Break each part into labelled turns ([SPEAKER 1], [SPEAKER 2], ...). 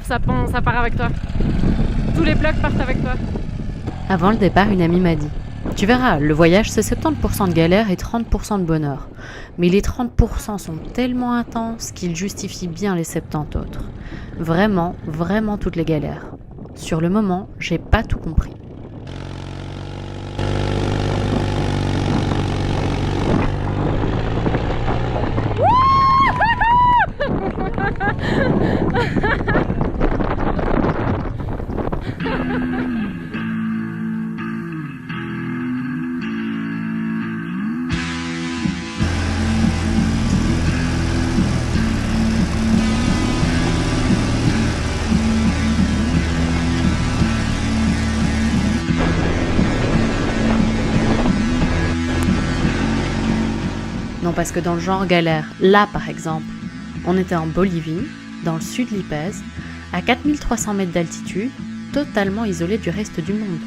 [SPEAKER 1] ça part avec toi. Tous les blocs partent avec toi.
[SPEAKER 2] Avant le départ, une amie m'a dit « Tu verras, le voyage c'est 70% de galère et 30% de bonheur. Mais les 30% sont tellement intenses qu'ils justifient bien les 70 autres. Vraiment, vraiment toutes les galères. Sur le moment, j'ai pas tout compris. » Non, parce que dans le genre galère, là par exemple, on était en Bolivie, dans le sud de l'Ipèze, à 4300 mètres d'altitude, totalement isolé du reste du monde.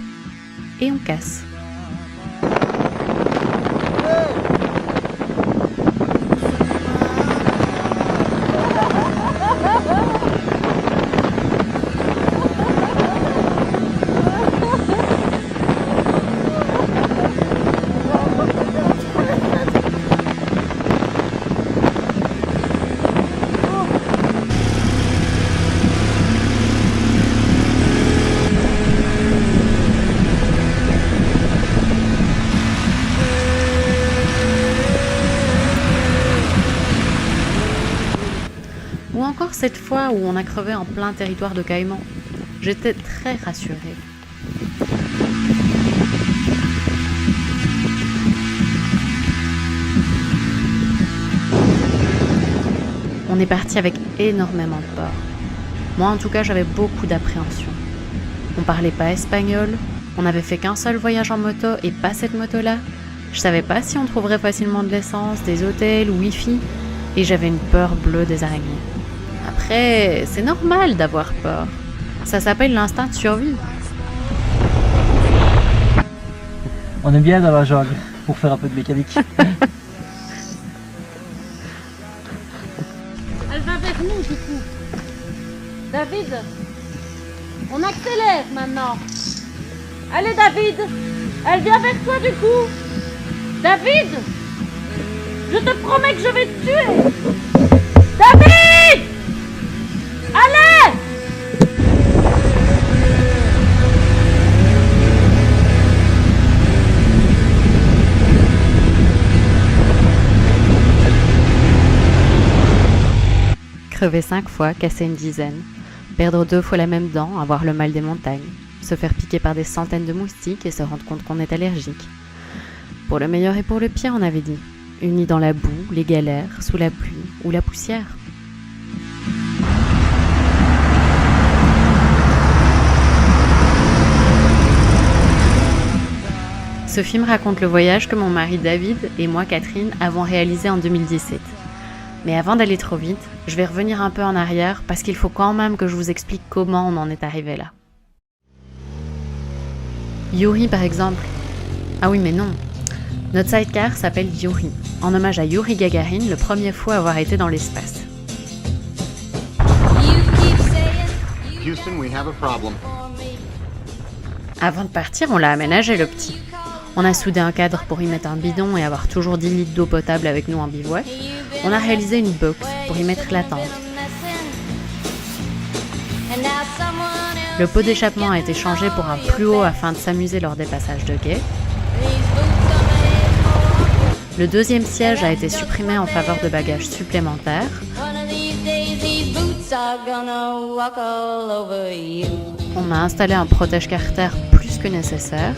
[SPEAKER 2] Et on casse. Ou encore cette fois où on a crevé en plein territoire de Caïman. J'étais très rassurée. On est parti avec énormément de peur. Moi en tout cas j'avais beaucoup d'appréhension. On parlait pas espagnol, on n'avait fait qu'un seul voyage en moto et pas cette moto-là. Je savais pas si on trouverait facilement de l'essence, des hôtels ou Wi-Fi. Et j'avais une peur bleue des araignées. Après, c'est normal d'avoir peur. Ça s'appelle l'instinct de survie.
[SPEAKER 3] On est bien dans la jungle pour faire un peu de mécanique.
[SPEAKER 1] Elle va vers nous du coup. David, on accélère maintenant. Allez David, elle vient vers toi du coup. David, je te promets que je vais te tuer. David, allez!
[SPEAKER 2] Crever 5 fois, casser une dizaine. Perdre 2 fois la même dent, avoir le mal des montagnes. Se faire piquer par des centaines de moustiques et se rendre compte qu'on est allergique. Pour le meilleur et pour le pire, on avait dit. Unis dans la boue, les galères, sous la pluie ou la poussière. Ce film raconte le voyage que mon mari David et moi Catherine avons réalisé en 2017. Mais avant d'aller trop vite, je vais revenir un peu en arrière parce qu'il faut quand même que je vous explique comment on en est arrivé là. Yuri par exemple. Ah oui mais non. Notre sidecar s'appelle Yuri, en hommage à Yuri Gagarin, le premier fou à avoir été dans l'espace.
[SPEAKER 4] Houston, we have a problem.
[SPEAKER 2] Avant de partir, on l'a aménagé le petit. On a soudé un cadre pour y mettre un bidon et avoir toujours 10 litres d'eau potable avec nous en bivouac. On a réalisé une box pour y mettre la tente. Le pot d'échappement a été changé pour un plus haut afin de s'amuser lors des passages de quai. Le deuxième siège a été supprimé en faveur de bagages supplémentaires. On a installé un protège-carter plus que nécessaire.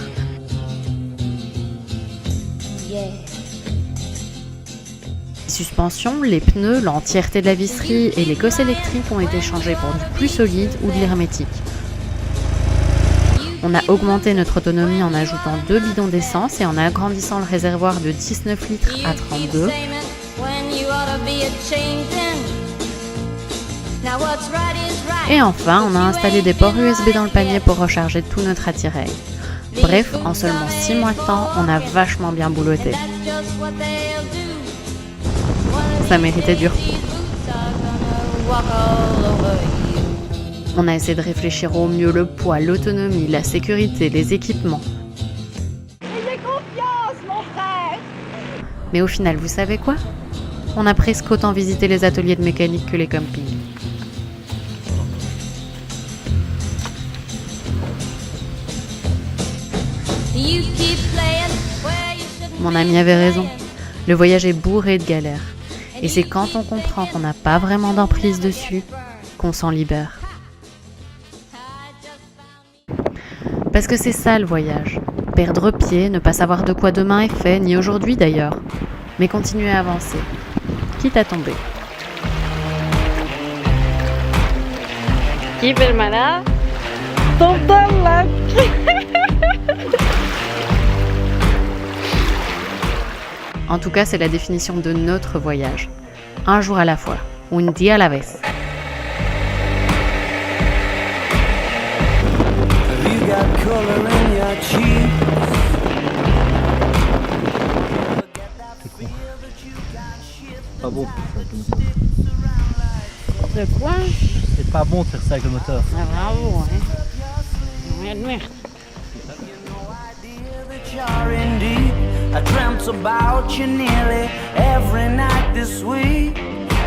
[SPEAKER 2] Les suspensions, les pneus, l'entièreté de la visserie et les cosses électriques ont été changés pour du plus solide ou de l'hermétique. On a augmenté notre autonomie en ajoutant 2 bidons d'essence et en agrandissant le réservoir de 19 litres à 32. Et enfin, on a installé des ports USB dans le panier pour recharger tout notre attirail. Bref, en seulement 6 mois de temps, on a vachement bien boulotté. Ça méritait du repos. On a essayé de réfléchir au mieux le poids, l'autonomie, la sécurité, les équipements.
[SPEAKER 5] Ayez confiance, mon frère!
[SPEAKER 2] Mais au final, vous savez quoi? On a presque autant visité les ateliers de mécanique que les campings. Mon ami avait raison. Le voyage est bourré de galères. Et c'est quand on comprend qu'on n'a pas vraiment d'emprise dessus qu'on s'en libère. Parce que c'est ça le voyage. Perdre pied, ne pas savoir de quoi demain est fait, ni aujourd'hui d'ailleurs. Mais continuer à avancer, quitte à tomber.
[SPEAKER 1] Qui fait le malin? Tombe dans le lac!
[SPEAKER 2] En tout cas, c'est la définition de notre voyage. Un jour à la fois, un día a la vez.
[SPEAKER 3] Pas bon de faire ça avec le moteur.
[SPEAKER 1] De quoi?
[SPEAKER 3] C'est pas bon de faire ça avec le moteur.
[SPEAKER 1] Ah, bravo, hein? Ouais, merde.
[SPEAKER 6] I dreamt about you nearly every night this week.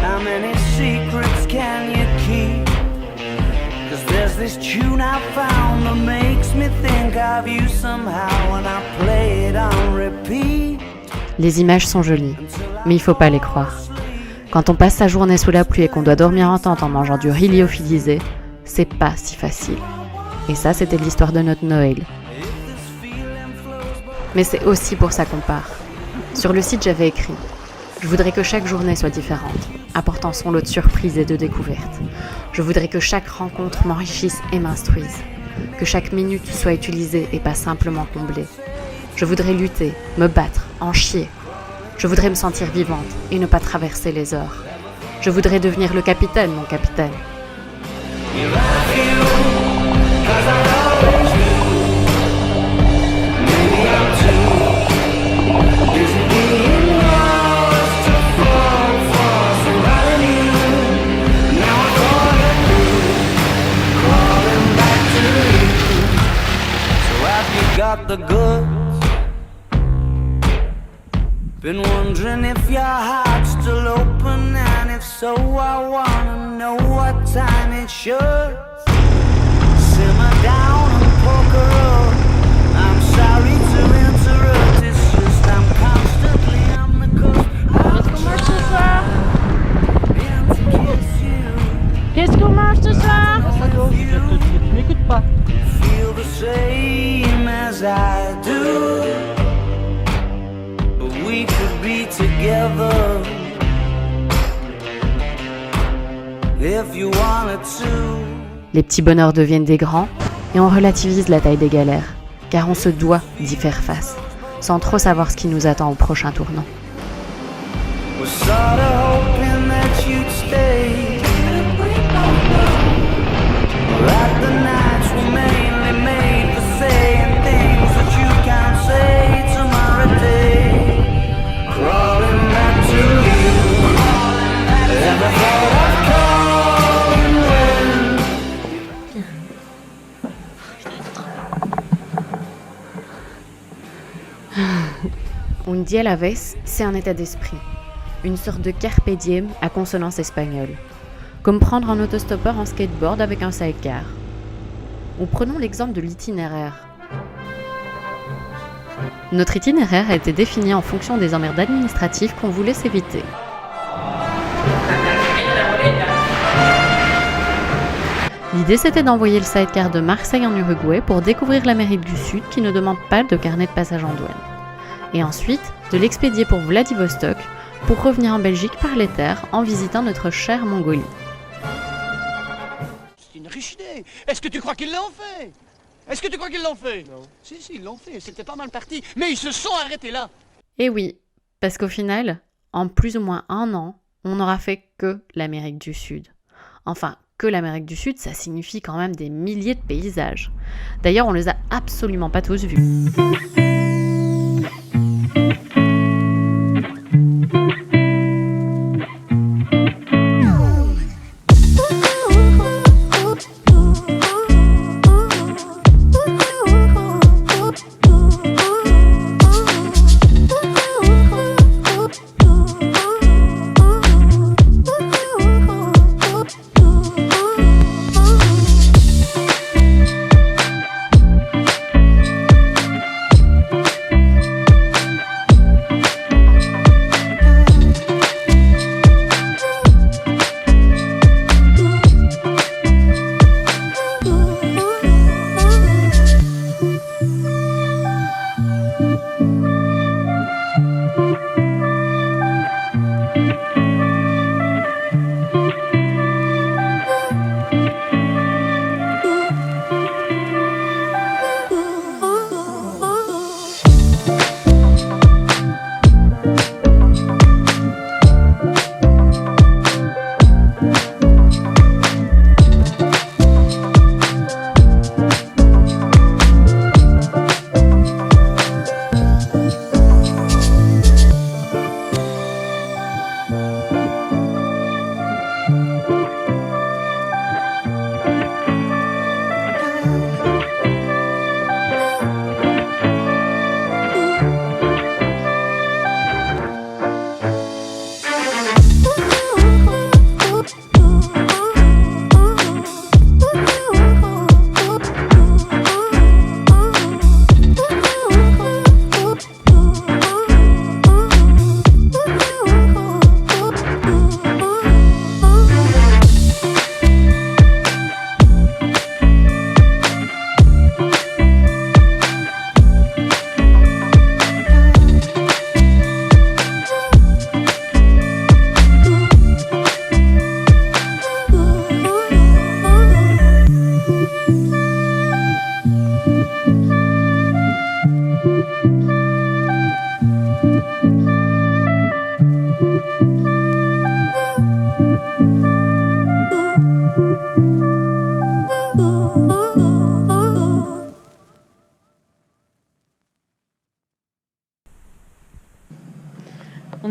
[SPEAKER 6] How many secrets can you keep? 'Cause there's this tune I found that makes me think of you somehow, and I play it on repeat.
[SPEAKER 2] Les images sont jolies, mais il faut pas les croire. Quand on passe sa journée sous la pluie et qu'on doit dormir en tente en mangeant du riz lyophilisé, c'est pas si facile. Et ça, c'était l'histoire de notre Noël. Mais c'est aussi pour ça qu'on part. Sur le site, j'avais écrit « Je voudrais que chaque journée soit différente, apportant son lot de surprises et de découvertes. Je voudrais que chaque rencontre m'enrichisse et m'instruise. Que chaque minute soit utilisée et pas simplement comblée. Je voudrais lutter, me battre, en chier. Je voudrais me sentir vivante et ne pas traverser les heures. Je voudrais devenir le capitaine, mon capitaine. »
[SPEAKER 6] Got the goods. Been wondering if your heart's still open, and if so, I wanna know what time it should. Simmer down and poker up. I'm sorry to interrupt, it's just I'm constantly on the cusp.
[SPEAKER 1] Qu'est-ce qu'on mange ce soir?
[SPEAKER 6] And to kiss you,
[SPEAKER 1] Qu'est-ce qu'on mange ce soir?
[SPEAKER 3] Tu m'écoutes pas.
[SPEAKER 6] feel the same as I do. But we could be together if you wanted to.
[SPEAKER 2] Les petits bonheurs deviennent des grands et on relativise la taille des galères, car on se doit d'y faire face, sans trop savoir ce qui nous attend au prochain tournant.
[SPEAKER 6] Was sorta hoping that you'd stay. Like the nights were mainly made for saying things that you can't say tomorrow day. Crawling back to you. Ever thought of calling when?
[SPEAKER 2] Un día a la vez, c'est un état d'esprit, une sorte de carpe diem à consonance espagnole, comme prendre un autostoppeur en skateboard avec un sidecar. Ou prenons l'exemple de l'itinéraire. Notre itinéraire a été défini en fonction des emmerdes administratives qu'on voulait s'éviter. L'idée, c'était d'envoyer le sidecar de Marseille en Uruguay pour découvrir l'Amérique du Sud qui ne demande pas de carnet de passage en douane. Et ensuite, de l'expédier pour Vladivostok pour revenir en Belgique par les terres en visitant notre chère Mongolie.
[SPEAKER 7] C'est une riche idée. Est-ce que tu crois qu'ils l'ont fait? Est-ce que tu crois qu'ils l'ont fait? Non. Si, ils l'ont fait. C'était pas mal parti. Mais ils se sont arrêtés là.
[SPEAKER 2] Et oui, parce qu'au final, en plus ou moins un an, on n'aura fait que l'Amérique du Sud. Enfin, que l'Amérique du Sud, ça signifie quand même des milliers de paysages. D'ailleurs, on les a absolument pas tous vus.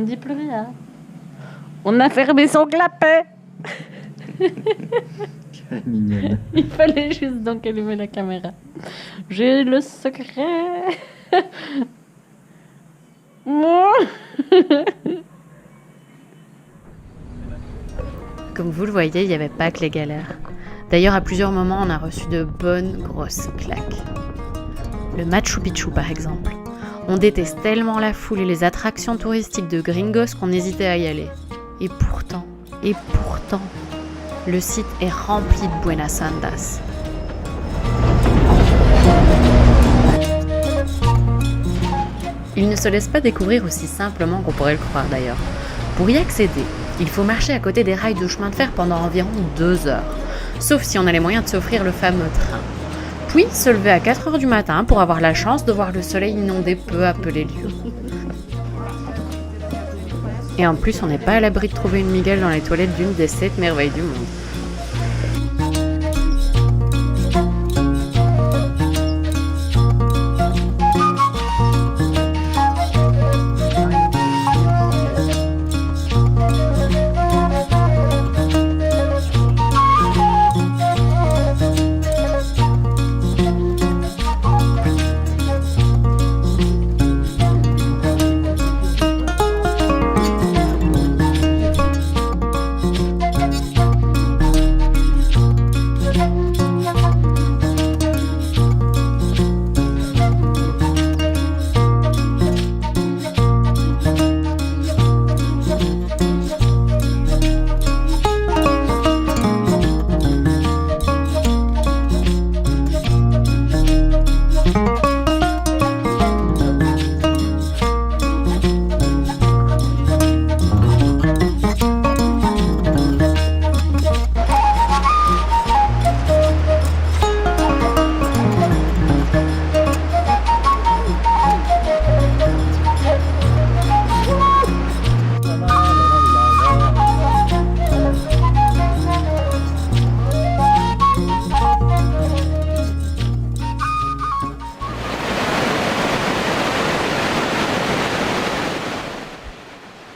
[SPEAKER 1] ne dit plus rien. On a fermé son clapet.
[SPEAKER 3] Mignonne.
[SPEAKER 1] Il fallait juste donc allumer la caméra. J'ai le secret. Moi.
[SPEAKER 2] Comme vous le voyez, il n'y avait pas que les galères. D'ailleurs, à plusieurs moments, on a reçu de bonnes grosses claques. Le Machu Picchu, par exemple. On déteste tellement la foule et les attractions touristiques de Gringos qu'on hésitait à y aller. Et pourtant, le site est rempli de buenas andas. Il ne se laisse pas découvrir aussi simplement qu'on pourrait le croire d'ailleurs. Pour y accéder, il faut marcher à côté des rails de chemin de fer pendant environ 2 heures, sauf si on a les moyens de s'offrir le fameux train. Puis se lever à 4 heures du matin pour avoir la chance de voir le soleil inonder peu à peu les lieux. Et en plus, on n'est pas à l'abri de trouver une miguelle dans les toilettes d'une des 7 merveilles du monde.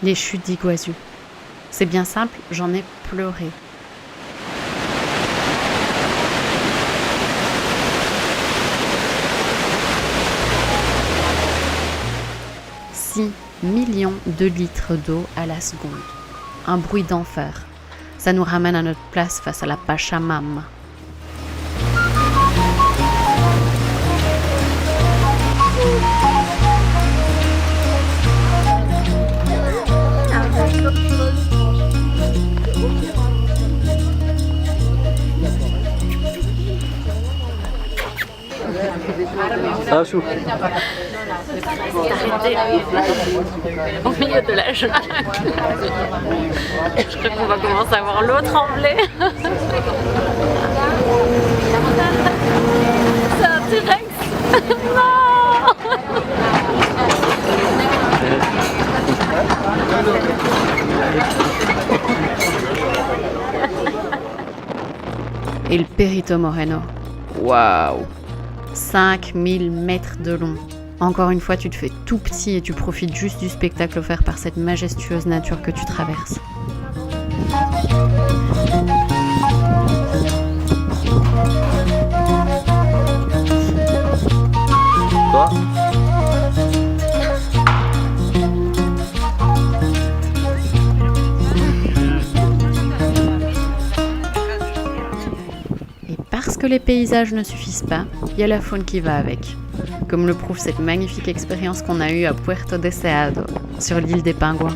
[SPEAKER 2] Les chutes d'Iguazu. C'est bien simple, j'en ai pleuré. « 6 millions de litres d'eau à la seconde. Un bruit d'enfer. Ça nous ramène à notre place face à la Pachamama.
[SPEAKER 3] Ah, chou.
[SPEAKER 2] Au milieu de la jungle. Je crois qu'on va commencer à voir l'eau trembler. C'est un T-Rex. Non. Et le Perito Moreno. Waouh! 5000 mètres de long. Encore une fois, tu te fais tout petit et tu profites juste du spectacle offert par cette majestueuse nature que tu traverses.
[SPEAKER 3] Toi?
[SPEAKER 2] Parce que les paysages ne suffisent pas, il y a la faune qui va avec. Comme le prouve cette magnifique expérience qu'on a eue à Puerto Deseado, sur l'île des Pingouins.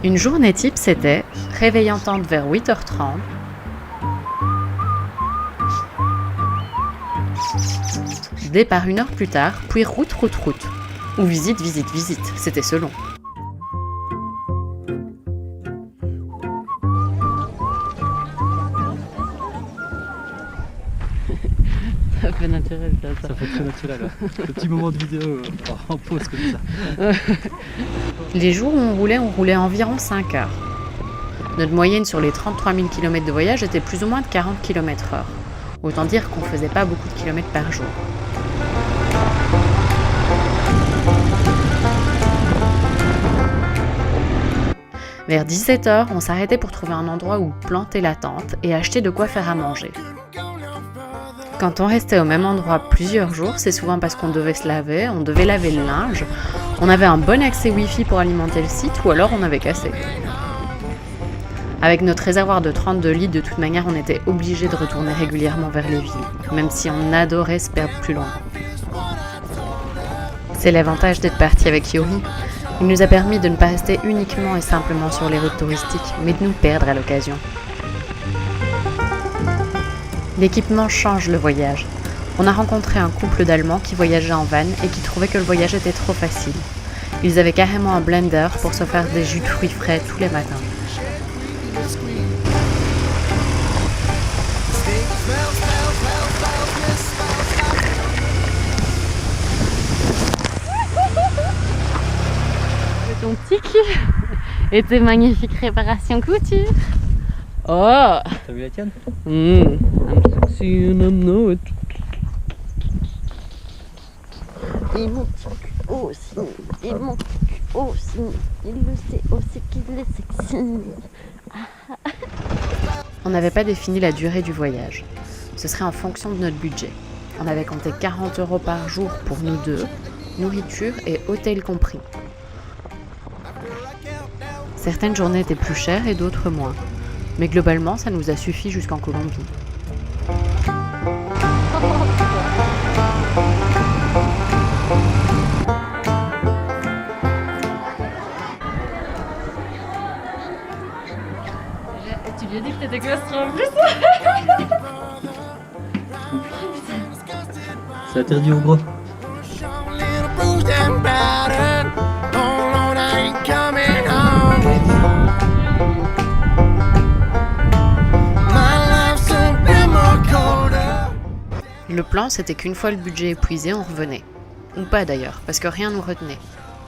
[SPEAKER 2] Une journée type, c'était réveil en tente vers 8h30, départ 1 heure plus tard, puis route. Ou visite, c'était selon.
[SPEAKER 1] Ça fait naturel ça.
[SPEAKER 3] Ça fait très naturel. Ce petit moment de vidéo en pause comme ça.
[SPEAKER 2] Les jours où on roulait environ 5 heures. Notre moyenne sur les 33 000 km de voyage était plus ou moins de 40 km/h. Autant dire qu'on faisait pas beaucoup de kilomètres par jour. Vers 17h, on s'arrêtait pour trouver un endroit où planter la tente et acheter de quoi faire à manger. Quand on restait au même endroit plusieurs jours, c'est souvent parce qu'on devait se laver, on devait laver le linge, on avait un bon accès Wi-Fi pour alimenter le site ou alors on avait cassé. Avec notre réservoir de 32 litres, de toute manière, on était obligé de retourner régulièrement vers les villes, même si on adorait se perdre plus loin. C'est l'avantage d'être parti avec Yuri. Il nous a permis de ne pas rester uniquement et simplement sur les routes touristiques, mais de nous perdre à l'occasion. L'équipement change le voyage. On a rencontré un couple d'Allemands qui voyageait en van et qui trouvait que le voyage était trop facile. Ils avaient carrément un blender pour se faire des jus de fruits frais tous les matins.
[SPEAKER 1] Ton petit cul et tes magnifiques réparations couture. Oh,
[SPEAKER 3] T'as vu la tienne?
[SPEAKER 1] I'm sexy and I'm not. Et mon petit cul aussi, et mon petit cul aussi, il le sait aussi qu'il est sexy.
[SPEAKER 2] On n'avait pas défini la durée du voyage. Ce serait en fonction de notre budget. On avait compté 40 € par jour pour nous deux, nourriture et hôtel compris. Certaines journées étaient plus chères et d'autres moins. Mais globalement, ça nous a suffi jusqu'en Colombie.
[SPEAKER 1] Tu lui as dit que t'étais claustro en plus.
[SPEAKER 3] C'est interdit au gros.
[SPEAKER 2] Le plan, c'était qu'une fois le budget épuisé, on revenait. Ou pas d'ailleurs, parce que rien nous retenait.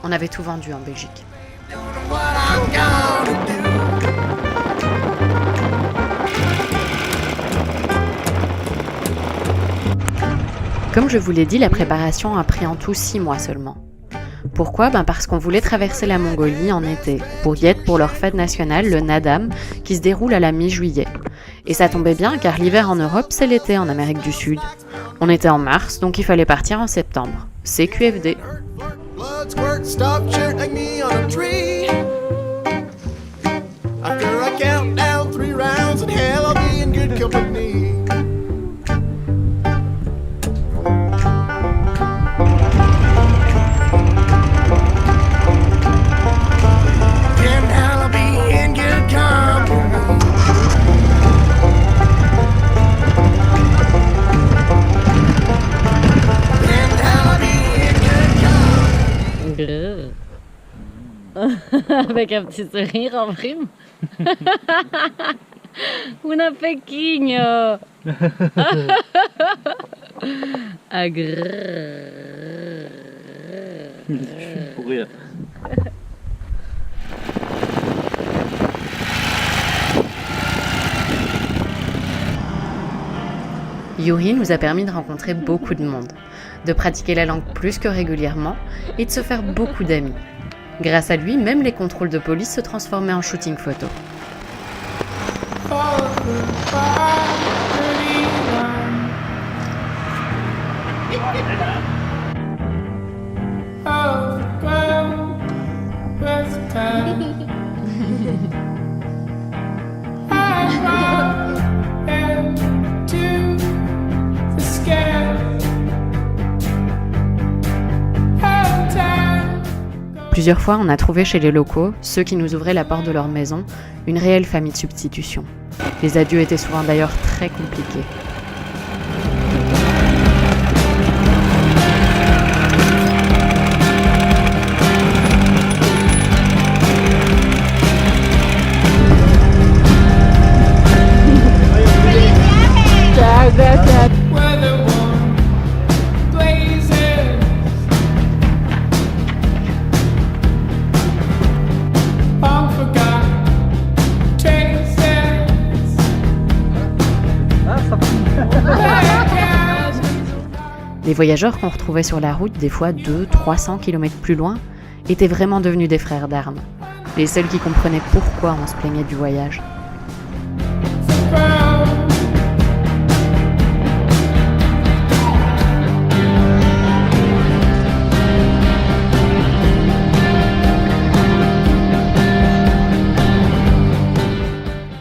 [SPEAKER 2] On avait tout vendu en Belgique. Comme je vous l'ai dit, la préparation a pris en tout 6 mois seulement. Pourquoi ? Parce qu'on voulait traverser la Mongolie en été, pour y être pour leur fête nationale, le Nadam, qui se déroule à la mi-juillet. Et ça tombait bien, car l'hiver en Europe, c'est l'été en Amérique du Sud. On était en mars, donc il fallait partir en septembre. C'est QFD.
[SPEAKER 1] Avec un petit sourire en prime. Una pequeño.
[SPEAKER 3] Pour rire.
[SPEAKER 2] Yuri nous a permis de rencontrer beaucoup de monde, de pratiquer la langue plus que régulièrement et de se faire beaucoup d'amis. Grâce à lui, même les contrôles de police se transformaient en shooting photo. Plusieurs fois, on a trouvé chez les locaux, ceux qui nous ouvraient la porte de leur maison, une réelle famille de substitution. Les adieux étaient souvent d'ailleurs très compliqués. Les voyageurs qu'on retrouvait sur la route, des fois 200-300 km plus loin, étaient vraiment devenus des frères d'armes. Les seuls qui comprenaient pourquoi on se plaignait du voyage.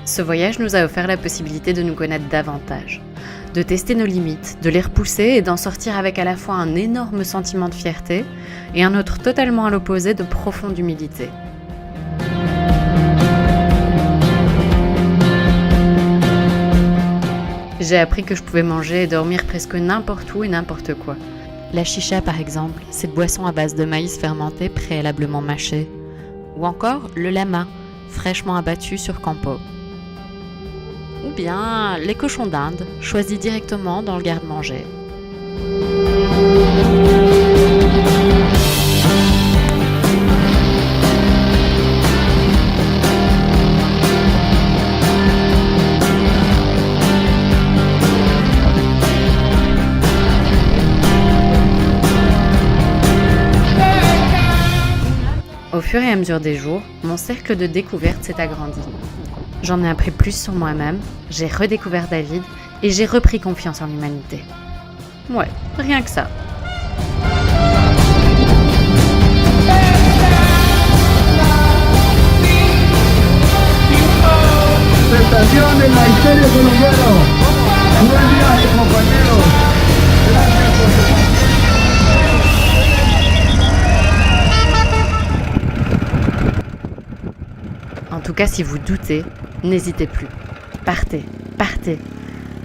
[SPEAKER 2] Ce voyage nous a offert la possibilité de nous connaître davantage, de tester nos limites, de les repousser et d'en sortir avec à la fois un énorme sentiment de fierté et un autre totalement à l'opposé de profonde humilité. J'ai appris que je pouvais manger et dormir presque n'importe où et n'importe quoi. La chicha par exemple, cette boisson à base de maïs fermenté préalablement mâché. Ou encore le lama, fraîchement abattu sur campo. Ou bien les cochons d'Inde, choisis directement dans le garde-manger. Au fur et à mesure des jours, mon cercle de découverte s'est agrandi. J'en ai appris plus sur moi-même, j'ai redécouvert David et j'ai repris confiance en l'humanité. Ouais, rien que ça. En tout cas, si vous doutez, n'hésitez plus. Partez, partez.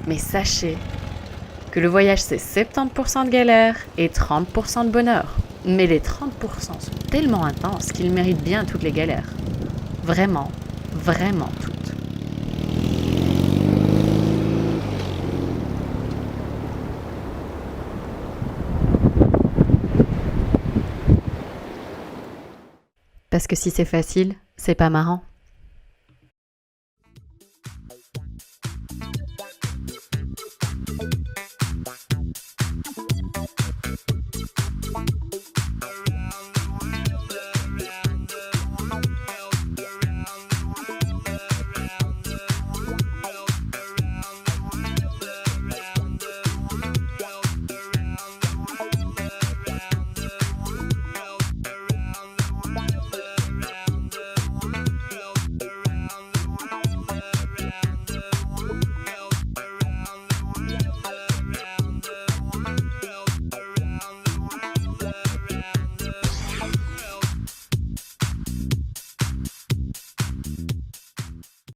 [SPEAKER 2] Mais sachez que le voyage, c'est 70% de galère et 30% de bonheur. Mais les 30% sont tellement intenses qu'ils méritent bien toutes les galères. Vraiment, vraiment toutes. Parce que si c'est facile, c'est pas marrant.